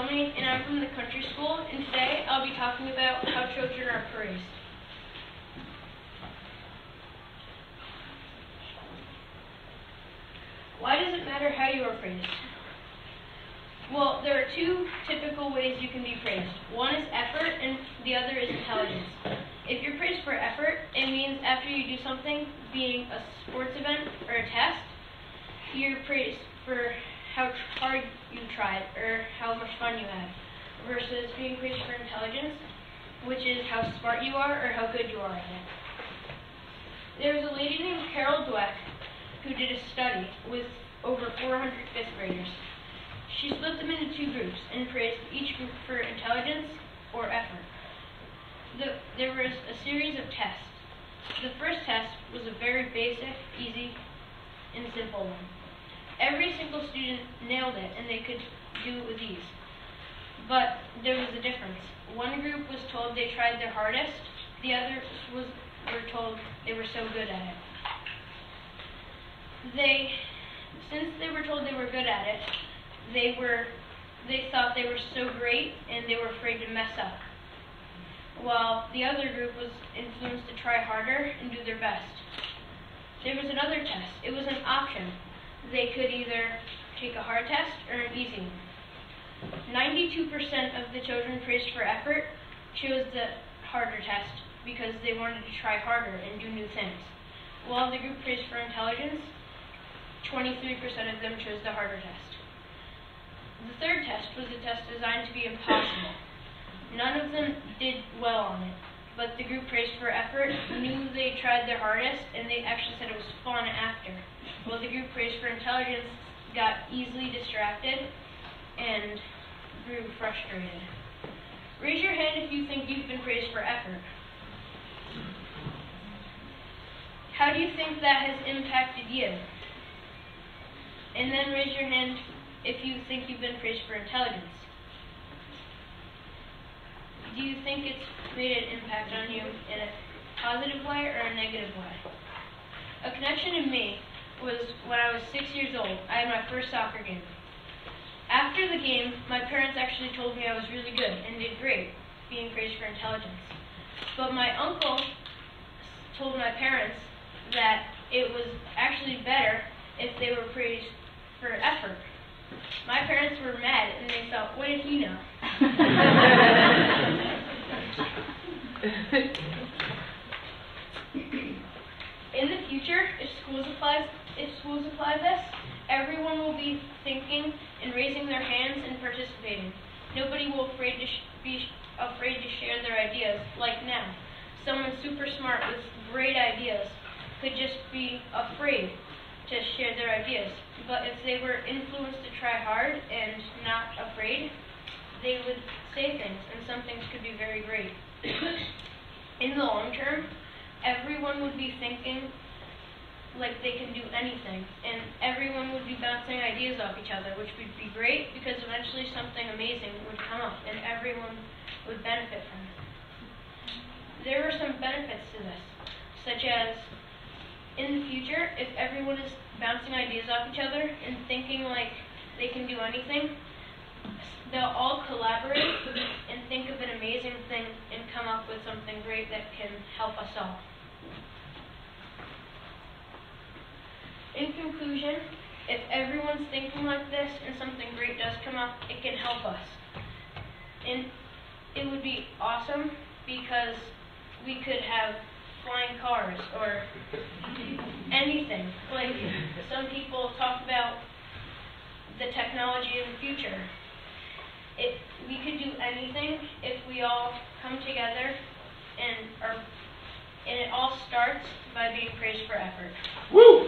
Anselmi, and I'm from the country school, and today I'll be talking about how children are praised. Why does it matter how you are praised? Well, there are two typical ways you can be praised. One is effort, and the other is intelligence. If you're praised for effort, it means after you do something, being a sports event or a test, you're praised for how hard you tried or how much fun you had, versus being praised for intelligence, which is how smart you are or how good you are at it. There was a lady named Carol Dweck who did a study with over 400 fifth graders. She split them into two groups and praised each group for intelligence or effort. There was a series of tests. The first test was a very basic, easy, and simple one. Every single student nailed it, and they could do it with ease. But there was a difference. One group was told they tried their hardest. The others were told they were so good at it. Since they were told they were good at it, they thought they were so great, and they were afraid to mess up. While the other group was influenced to try harder and do their best. There was another test. It was an option. They could either take a hard test or an easy one. 92% of the children praised for effort chose the harder test because they wanted to try harder and do new things. While the group praised for intelligence, 23% of them chose the harder test. The third test was a test designed to be impossible. None of them did well on it, but the group praised for effort knew they tried their hardest, and they actually said it was fun after. While the group praised for intelligence got easily distracted and grew frustrated. Raise your hand if you think you've been praised for effort. How do you think that has impacted you? And then raise your hand if you think you've been praised for intelligence. Do you think it's made an impact on you in a positive way or a negative way? A connection in me was when I was 6 years old. I had my first soccer game. After the game, my parents actually told me I was really good and did great, being praised for intelligence. But my uncle told my parents that it was actually better if they were praised for effort. My parents were mad, and they thought, what did he know? In the future, if schools apply this, everyone will be thinking and raising their hands and participating. Nobody will be afraid to share their ideas like now. Someone super smart with great ideas could just be afraid to share their ideas. But if they were influenced to try hard and not afraid, they would say things, and some things could be very great. In the long term, everyone would be thinking like they can do anything, and everyone would be bouncing ideas off each other, which would be great because eventually something amazing would come up, and everyone would benefit from it. There are some benefits to this, such as in the future, if everyone is bouncing ideas off each other and thinking like they can do anything, they'll all collaborate and think of an amazing thing and come up with something great that can help us all. In conclusion, if everyone's thinking like this and something great does come up, it can help us. And it would be awesome because we could have flying cars or anything. Like some people talk about the technology in the future. We could do anything if we all come together, and it all starts by being praised for effort. Woo!